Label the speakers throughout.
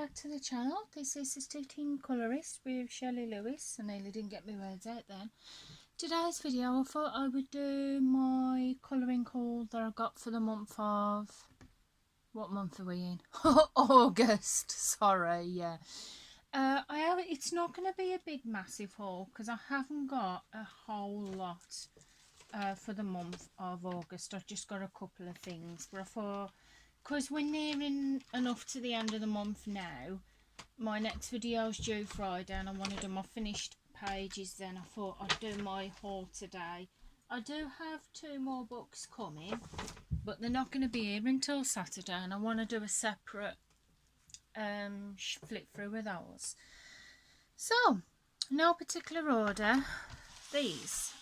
Speaker 1: back to the channel. This is Sister Teen Colourist with Shelley Lewis. I nearly didn't get my words out then. Today's video, I thought I would do my colouring haul that I got for the month of... What month are we in? August. Sorry, yeah. It's not going to be a big massive haul because I haven't got a whole lot for the month of August. I've just got a couple of things, but I thought, because we're nearing enough to the end of the month now, my next video is due Friday and I want to do my finished pages then. I thought I'd do my haul today. I do have 2 more books coming, but they're not going to be here until Saturday, and I want to do a separate flip through with those. So, no particular order. These.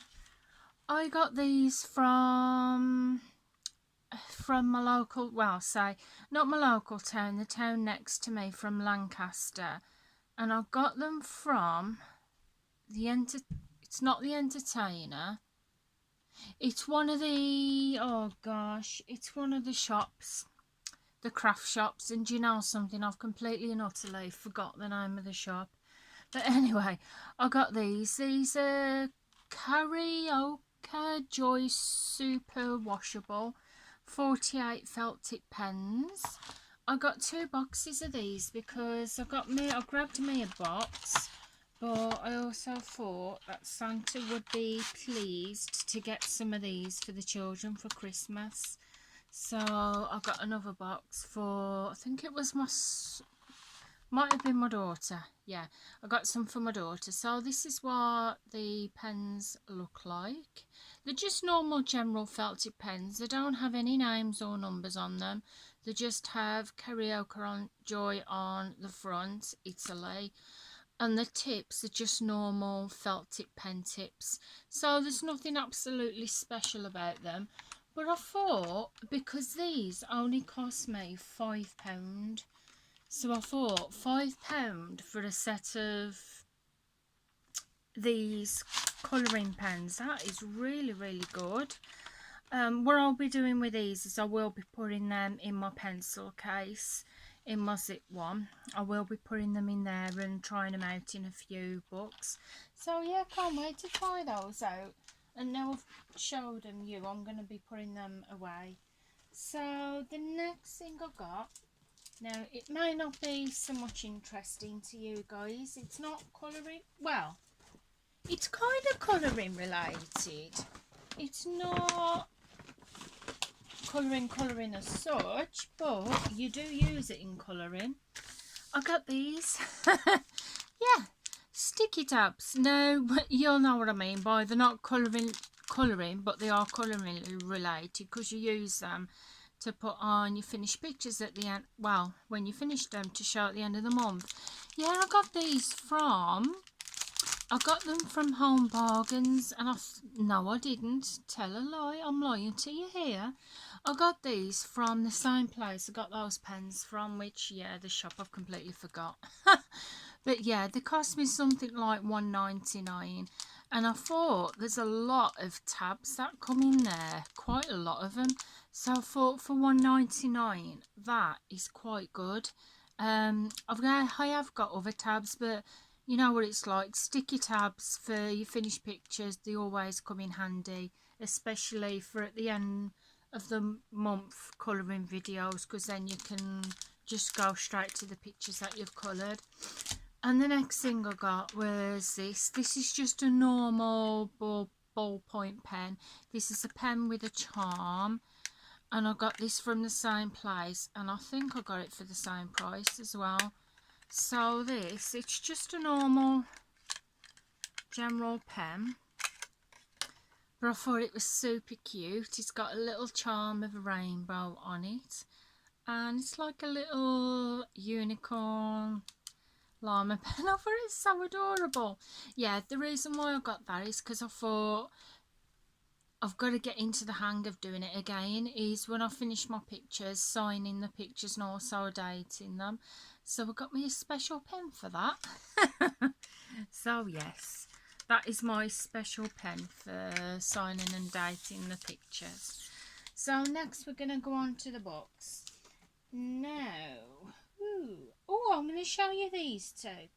Speaker 1: I got these from my local, well, say not my local town, the town next to me, from Lancaster, and I got them from it's not the Entertainer, it's one of the, oh gosh, it's one of the shops, the craft shops. And do you know something, I've completely and utterly forgot the name of the shop, but anyway, I got these are Karaoke Joy Super Washable 48 felt tip pens. I got 2 boxes of these because I grabbed me a box, but I also thought that Santa would be pleased to get some of these for the children for Christmas. So I got another box for, I think it was might have been my daughter. Yeah, I got some for my daughter. So this is what the pens look like. They're just normal general felt tip pens. They don't have any names or numbers on them. They just have Karaoke Joy on the front, Italy. And the tips are just normal felt tip pen tips. So there's nothing absolutely special about them. But I thought, because these only cost me £5, so I thought £5 for a set of these colouring pens, that is really, really good. What I'll be doing with these is I will be putting them in my pencil case, in my zip one. I will be putting them in there and trying them out in a few books. So yeah, can't wait to try those out. And now I've showed them you, I'm going to be putting them away. So the next thing I got, now it may not be so much interesting to you guys, it's not colouring, well, it's kind of colouring related. It's not colouring as such, but you do use it in colouring. I got these. Yeah, sticky tabs. No, but you'll know what I mean by they're not colouring, but they are colouring related, because you use them to put on your finished pictures at the end, well, when you finish them, to show at the end of the month. Yeah, I got them from Home Bargains, and no, I didn't tell a lie, I'm lying to you here. I got these from the same place I got those pens from, which, yeah, the shop I've completely forgot. But yeah, they cost me something like £1.99, and I thought there's a lot of tabs that come in there, quite a lot of them. So I thought for £1.99, that is quite good. I have got other tabs, but you know what it's like, sticky tabs for your finished pictures, they always come in handy, especially for at the end of the month colouring videos, because then you can just go straight to the pictures that you've coloured. And the next thing I got was this. This is just a normal ballpoint pen. This is a pen with a charm, and I got this from the same place, and I think I got it for the same price as well. So this, it's just a normal general pen, but I thought it was super cute. It's got a little charm of a rainbow on it, and it's like a little unicorn llama pen. I thought it's so adorable. Yeah, the reason why I got that is because I thought I've got to get into the hang of doing it again, is when I finish my pictures, signing the pictures and also dating them. So I got me a special pen for that. So yes, that is my special pen for signing and dating the pictures. So next we're going to go on to the books. Now, Oh, I'm going to show you these two.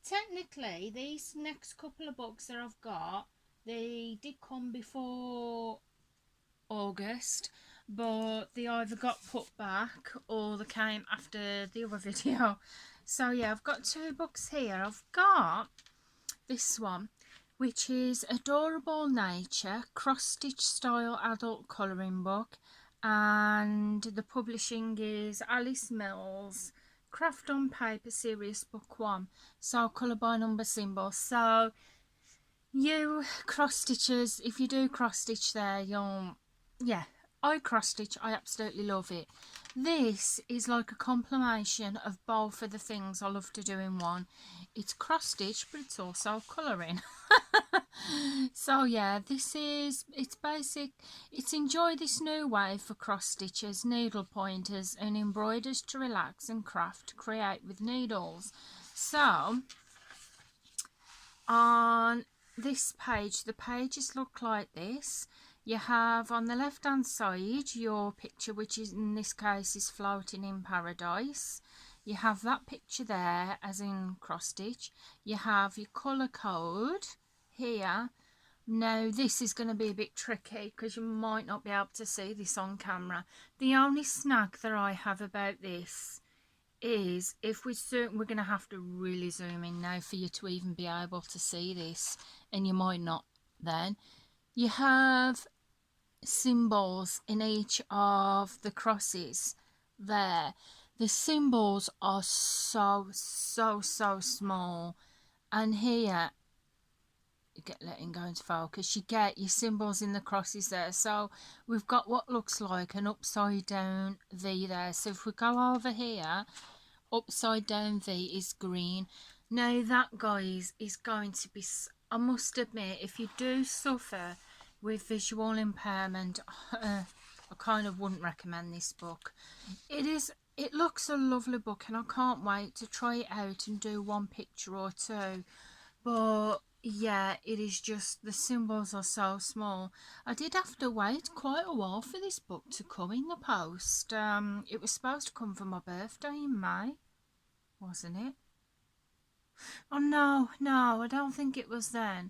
Speaker 1: Technically, these next couple of books that I've got, they did come before August, but they either got put back or they came after the other video. So yeah, I've got two books here. I've got this one, which is Adorable Nature, cross-stitch style adult colouring book, and the publishing is Alice Mills, Craft on Paper Series Book 1, so colour by number symbol. So you cross-stitchers, if you do cross-stitch there, you'll, yeah, I cross-stitch, I absolutely love it. This is like a compilation of both of the things I love to do in one. It's cross-stitch, but it's also colouring. So yeah, this is, it's basic, it's enjoy this new way for cross-stitchers, needle pointers and embroiders to relax and craft, create with needles. So on this page, the pages look like this. You have on the left hand side your picture, which is in this case is floating in paradise. You have that picture there as in cross stitch. You have your colour code here. Now this is going to be a bit tricky because you might not be able to see this on camera. The only snag that I have about this is if we're going to have to really zoom in now for you to even be able to see this, and you might not then. You have symbols in each of the crosses there. The symbols are so small, and here letting go into focus, you get your symbols in the crosses there. So we've got what looks like an upside down V there. So if we go over here, upside down V is green. Now that, guys, is going to be, I must admit, if you do suffer with visual impairment, I kind of wouldn't recommend this book. It looks a lovely book and I can't wait to try it out and do one picture or two, but yeah, it is just, the symbols are so small. I did have to wait quite a while for this book to come in the post. It was supposed to come for my birthday in May, wasn't it? Oh no, I don't think it was then.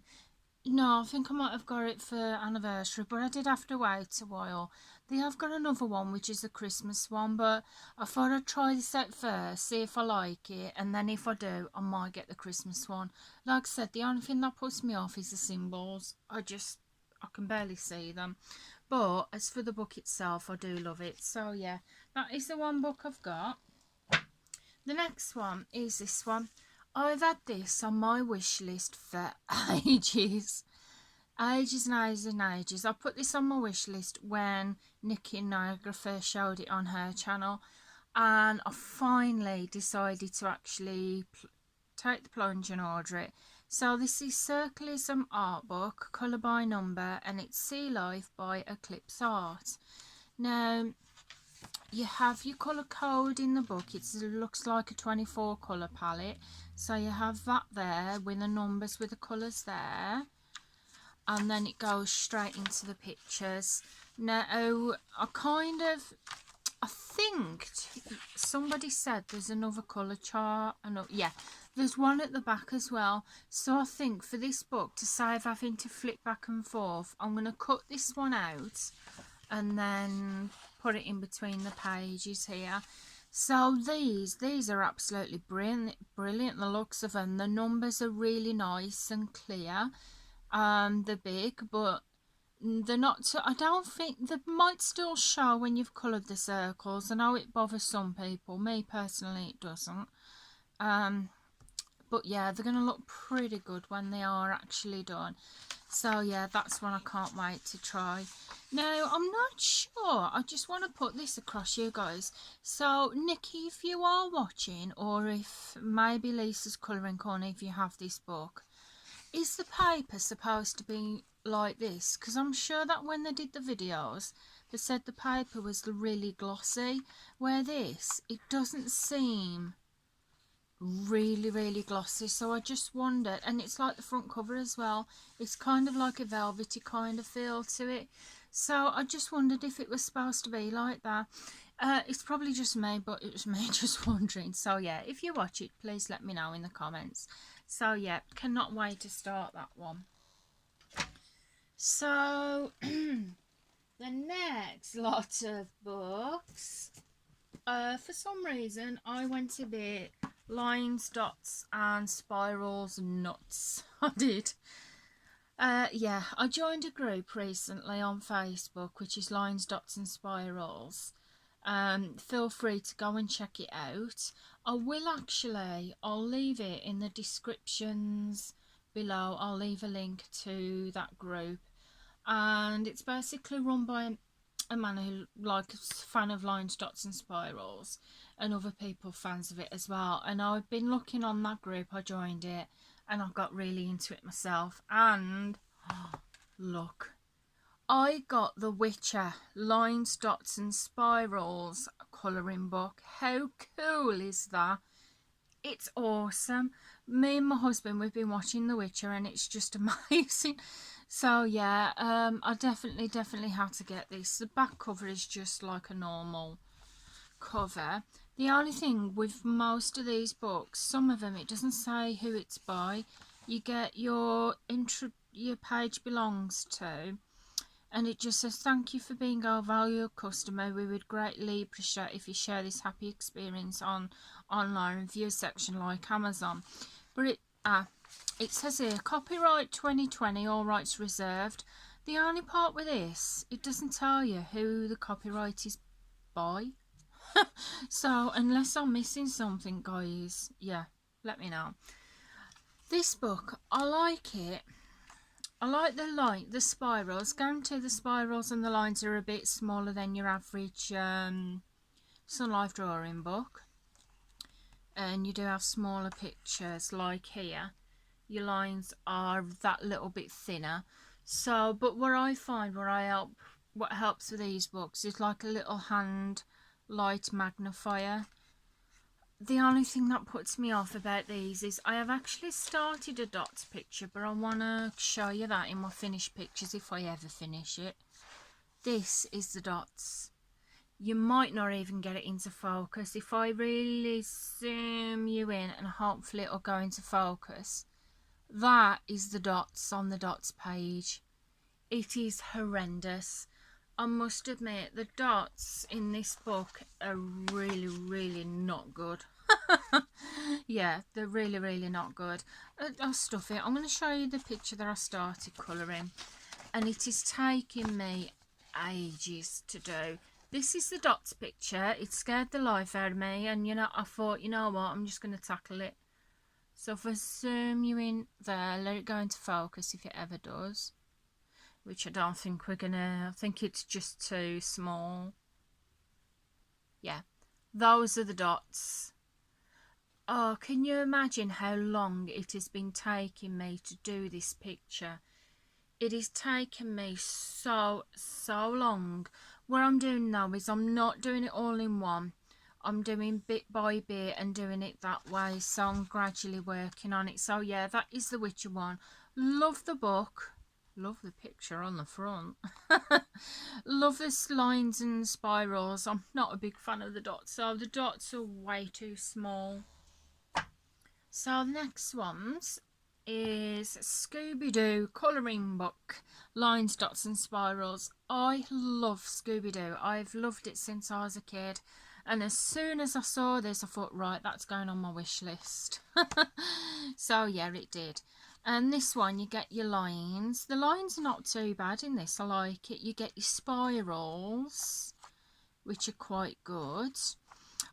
Speaker 1: No, I think I might have got it for anniversary, but I did have to wait a while. They have got another one, which is a Christmas one, but I thought I'd try this out first, see if I like it, and then if I do, I might get the Christmas one. Like I said, the only thing that puts me off is the symbols. I can barely see them. But as for the book itself, I do love it. So yeah, that is the one book I've got. The next one is this one. I've had this on my wish list for ages. Ages and ages and ages. I put this on my wish list when Nikki in Niagara first showed it on her channel, and I finally decided to actually take the plunge and order it. So this is Circlism art book, colour by number, and it's Sea Life by Eclipse Art. Now you have your colour code in the book. It looks like a 24 colour palette, so you have that there with the numbers with the colours there, and then it goes straight into the pictures. Now I think somebody said there's another colour chart, yeah, there's one at the back as well. So I think for this book, to save having to flip back and forth, I'm going to cut this one out and then put it in between the pages here. So these are absolutely brilliant, the looks of them. The numbers are really nice and clear. They're big, but they're not I don't think they might still show when you've coloured the circles. I know it bothers some people, me personally it doesn't. But yeah, they're going to look pretty good when they are actually done. So yeah, that's one I can't wait to try. Now, I'm not sure, I just want to put this across you guys. So Nikki, if you are watching, or if maybe Lisa's Colouring Corner, if you have this book, is the paper supposed to be like this? Because I'm sure that when they did the videos, they said the paper was really glossy, where this, it doesn't seem really glossy. So I just wondered, and it's like the front cover as well, it's kind of like a velvety kind of feel to it. So I just wondered if it was supposed to be like that. It's probably just me, but it was me just wondering. So yeah, if you watch it, please let me know in the comments. So yeah, cannot wait to start that one. So the next lot of books, for some reason I went a bit lines, dots and spirals nuts. I did. Yeah, I joined a group recently on Facebook which is Lines, Dots and Spirals. Feel free to go and check it out. I'll leave it in the descriptions below. I'll leave a link to that group, and it's basically run by a man who likes fan of Lines, Dots and Spirals, and other people fans of it as well. And I've been looking on that group. I joined it and I got really into it myself, and look, I got the Witcher Lines, Dots and Spirals colouring book. How cool is that? It's awesome. Me and my husband, we've been watching The Witcher and it's just amazing. So yeah, I definitely have to get this. The back cover is just like a normal cover. The only thing with most of these books, some of them it doesn't say who it's by. You get your page belongs to, and it just says, thank you for being our valued customer. We would greatly appreciate if you share this happy experience on online review section like Amazon. But it says here, copyright 2020, all rights reserved. The only part with this, it doesn't tell you who the copyright is by. So unless I'm missing something, guys, yeah, let me know. This book, I like it. I like the spirals. Guarantee the spirals and the lines are a bit smaller than your average Sun Life drawing book. And you do have smaller pictures, like here. Your lines are that little bit thinner. So, but what I find, what helps with these books is like a little hand light magnifier. The only thing that puts me off about these is I have actually started a dots picture, but I want to show you that in my finished pictures if I ever finish it. This is the dots. You might not even get it into focus. If I really zoom you in, and hopefully it'll go into focus, that is the dots on the dots page. It is horrendous. I must admit, the dots in this book are really not good. Yeah, they're really not good. I'll stuff it. I'm going to show you the picture that I started colouring, and it is taking me ages to do. This is the dots picture. It scared the life out of me, and I thought, you know what, I'm just going to tackle it. So if I zoom you in there, let it go into focus if it ever does. Which I don't think we're gonna. I think it's just too small. Yeah, those are the dots. Oh, can you imagine how long it has been taking me to do this picture? It has taken me so long. What I'm doing now is I'm not doing it all in one. I'm doing bit by bit and doing it that way. So I'm gradually working on it. So yeah, that is the Witcher one. Love the book. Love the picture on the front. Love the lines and spirals. I'm not a big fan of the dots, so the dots are way too small. So the next ones is ScoobyDoo colouring book, Lines, Dots and Spirals. I love ScoobyDoo. I've loved it since I was a kid, and as soon as I saw this I thought, right, that's going on my wish list. So yeah, it did. And this one, you get your lines. The lines are not too bad in this. I like it. You get your spirals, which are quite good.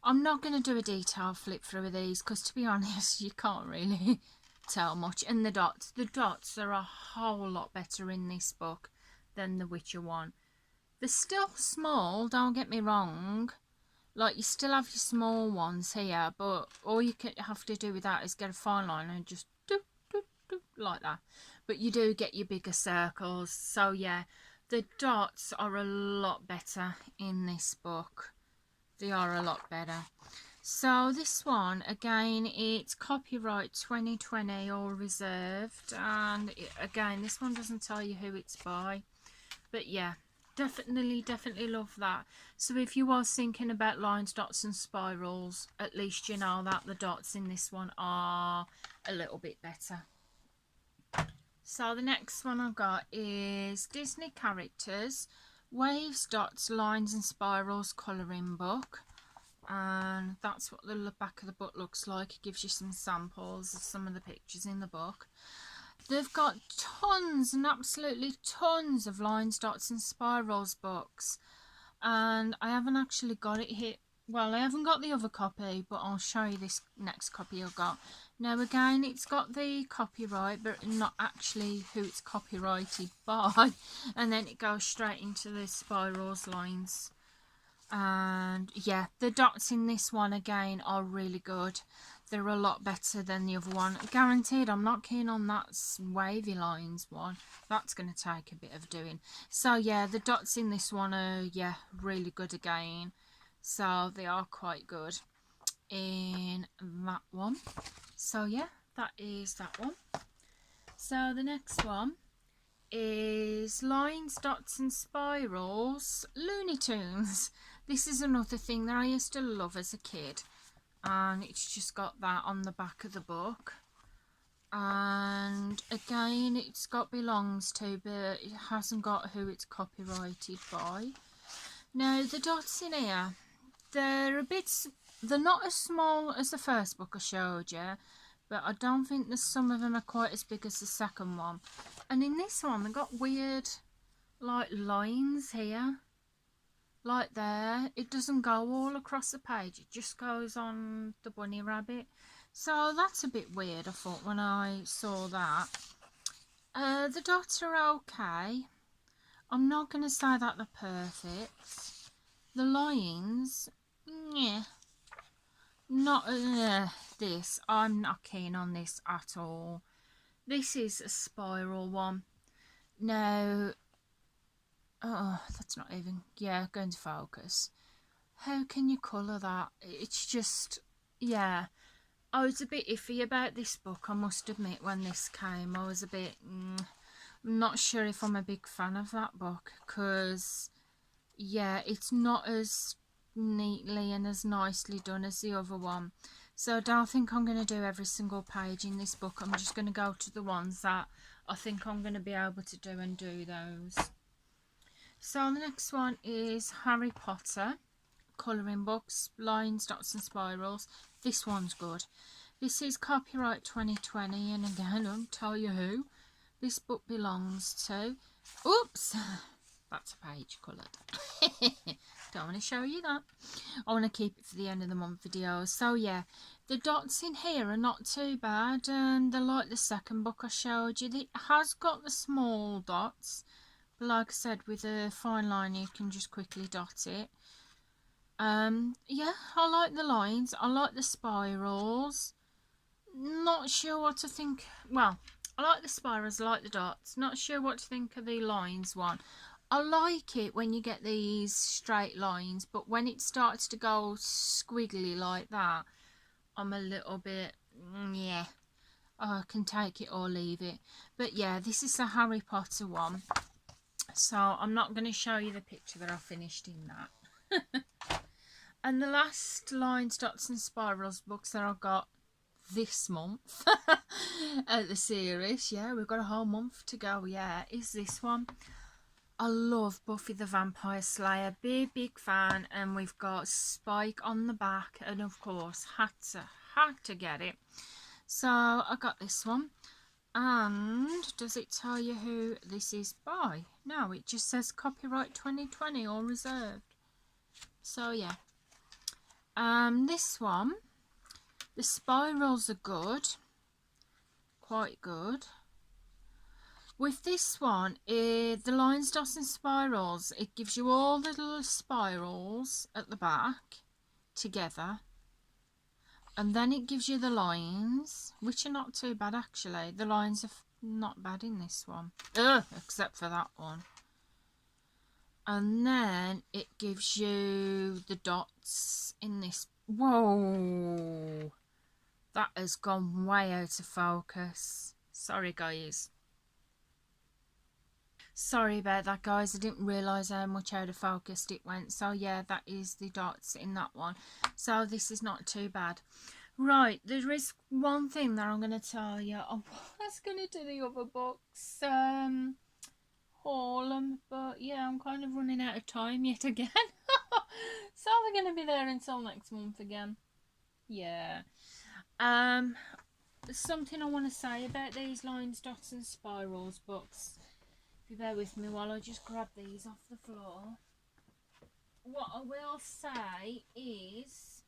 Speaker 1: I'm not going to do a detailed flip through of these because, to be honest, you can't really tell much. And the dots are a whole lot better in this book than the Witcher one. They're still small, don't get me wrong. Like, you still have your small ones here, but all you have to do with that is get a fine line and just like that. But you do get your bigger circles. So yeah, the dots are a lot better in this book. They are a lot better. So this one, again, it's copyright 2020, all reserved. And again, this one doesn't tell you who it's by. But yeah, Definitely love that. So if you was thinking about lines, dots and spirals, at least you know that the dots in this one are a little bit better. So the next one I've got is Disney Characters, Waves, Dots, Lines and Spirals colouring book. And that's what the back of the book looks like. It gives you some samples of some of the pictures in the book. They've got tons and absolutely tons of lines, dots and spirals books, and I haven't actually got it here. Well, I haven't got the other copy, but I'll show you this next copy I've got. Now again, it's got the copyright, but not actually who it's copyrighted by, and then it goes straight into the spirals lines. And yeah, the dots in this one again are really good. They're a lot better than the other one. Guaranteed, I'm not keen on that wavy lines one. That's going to take a bit of doing. So yeah, the dots in this one are, yeah, really good again. So they are quite good in that one. So yeah, that is that one. So the next one is Lines, Dots and Spirals Looney Tunes. This is another thing that I used to love as a kid, and it's just got that on the back of the book. And again, it's got belongs to, but it hasn't got who it's copyrighted by. Now the dots in here, they're not as small as the first book I showed you, but I don't think some of them are quite as big as the second one. And in this one, they've got weird like lines here, like there. It doesn't go all across the page, it just goes on the bunny rabbit. So that's a bit weird, I thought, when I saw that. The dots are okay. I'm not going to say that they're perfect. The lines, yeah, not this. I'm not keen on this at all. This is a spiral one. Now, oh, that's not even, yeah, going to focus. How can you colour that? It's just, yeah. I was a bit iffy about this book, I must admit, when this came. I was a bit, I'm not sure if I'm a big fan of that book, because, yeah, it's not as neatly and as nicely done as the other one. So I don't think I'm going to do every single page in this book. I'm just going to go to the ones that I think I'm going to be able to do and do those. So the next one is Harry Potter colouring books, Lines, Dots and Spirals. This one's good. This is copyright 2020, and again, I'll tell you who this book belongs to. Oops, that's a page coloured. Don't want to show you that. I want to keep it for the end of the month videos. So yeah, the dots in here are not too bad, and they're like the second book I showed you. It has got the small dots, but like I said, with a fine line you can just quickly dot it. Yeah, I like the lines, I like the spirals. Not sure what to think. Well, I like the spirals, I like the dots. Not sure what to think of the lines one. I like it when you get these straight lines, but when it starts to go squiggly like that, I'm a little bit, yeah, I can take it or leave it. But yeah, this is the Harry Potter one, so I'm not going to show you the picture that I finished in that. And the last Lines, Dots and Spirals books that I got this month at the series, yeah, we've got a whole month to go, yeah, is this one. I love Buffy the Vampire Slayer, big fan, and we've got Spike on the back, and of course had to get it. So I got this one. And does it tell you who this is by? No, it just says copyright 2020 or reserved. So yeah, this one, the spirals are good, quite good. With this one, the Lines, Dots and Spirals, it gives you all the little spirals at the back together, and then it gives you the lines, which are not too bad actually. The lines are not bad in this one, except for that one. And then it gives you the dots in this. Whoa, that has gone way out of focus. Sorry guys. Sorry about that, guys. I didn't realise how much out of focus it went. So yeah, that is the dots in that one. So this is not too bad. Right, there is one thing that I'm going to tell you. I was going to do the other books, haul them, but yeah, I'm kind of running out of time yet again. So they're going to be there until next month again. Yeah. Something I want to say about these lines, dots and spirals books. If you bear with me while I just grab these off the floor. What I will say is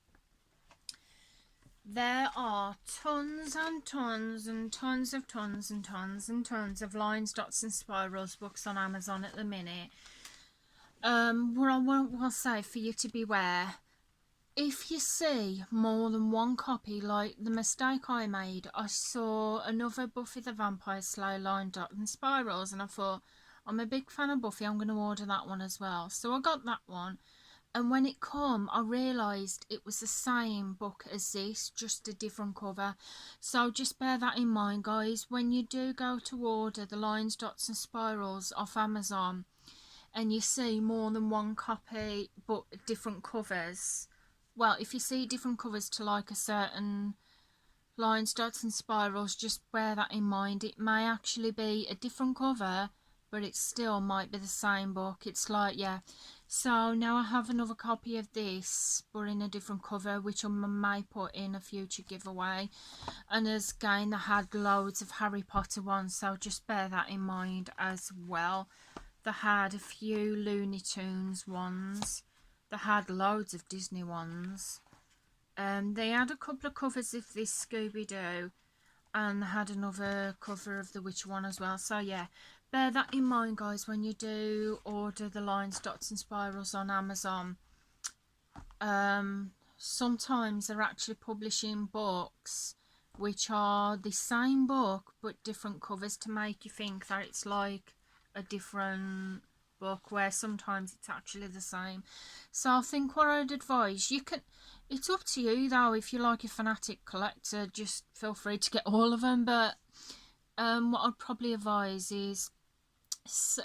Speaker 1: there are tons and tons and tons of tons and tons and tons of lines, dots and spirals books on Amazon at the minute. What I will say for you to beware, if you see more than one copy, like the mistake I made, I saw another Buffy the Vampire Slayer line, dot and spirals, and I thought, I'm a big fan of Buffy, I'm going to order that one as well. So I got that one. And when it come, I realised it was the same book as this, just a different cover. So just bear that in mind, guys. When you do go to order the lines, dots and spirals off Amazon, and you see more than one copy but different covers, well, if you see different covers to like a certain lines, dots and spirals, just bear that in mind. It may actually be a different cover, but it still might be the same book. It's like, yeah. So now I have another copy of this, but in a different cover, which I may put in a future giveaway. And again, I had loads of Harry Potter ones, so just bear that in mind as well. They had a few Looney Tunes ones. They had loads of Disney ones. They had a couple of covers of this ScoobyDoo, and they had another cover of the Witcher one as well. So yeah, bear that in mind, guys, when you do order the lines, dots and spirals on Amazon. Sometimes they're actually publishing books which are the same book but different covers to make you think that it's like a different book, where sometimes it's actually the same. So I think what I'd advise, you can, it's up to you though. If you're like a fanatic collector, just feel free to get all of them, but what I'd probably advise is,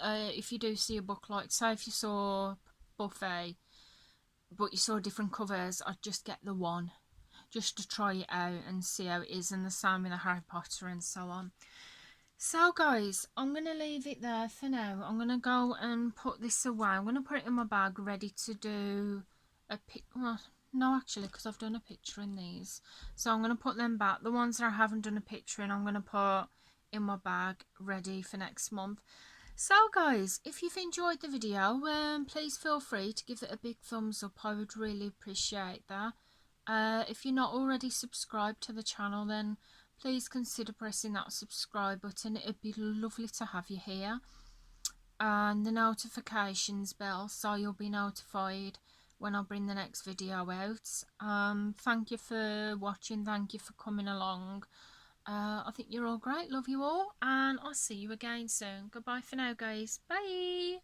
Speaker 1: if you do see a book, like say if you saw Buffy but you saw different covers, I'd just get the one just to try it out and see how it is, and the same with the Harry Potter and so on. So guys, I'm going to leave it there for now. I'm going to go and put this away. I'm going to put it in my bag ready to do a pic. Well, no, actually, because I've done a picture in these. So I'm going to put them back. The ones that I haven't done a picture in, I'm going to put in my bag ready for next month. So guys, if you've enjoyed the video, please feel free to give it a big thumbs up. I would really appreciate that. If you're not already subscribed to the channel, then please consider pressing that subscribe button. It'd be lovely to have you here. And the notifications bell, so you'll be notified when I bring the next video out. Thank you for watching. Thank you for coming along. I think you're all great. Love you all. And I'll see you again soon. Goodbye for now, guys. Bye.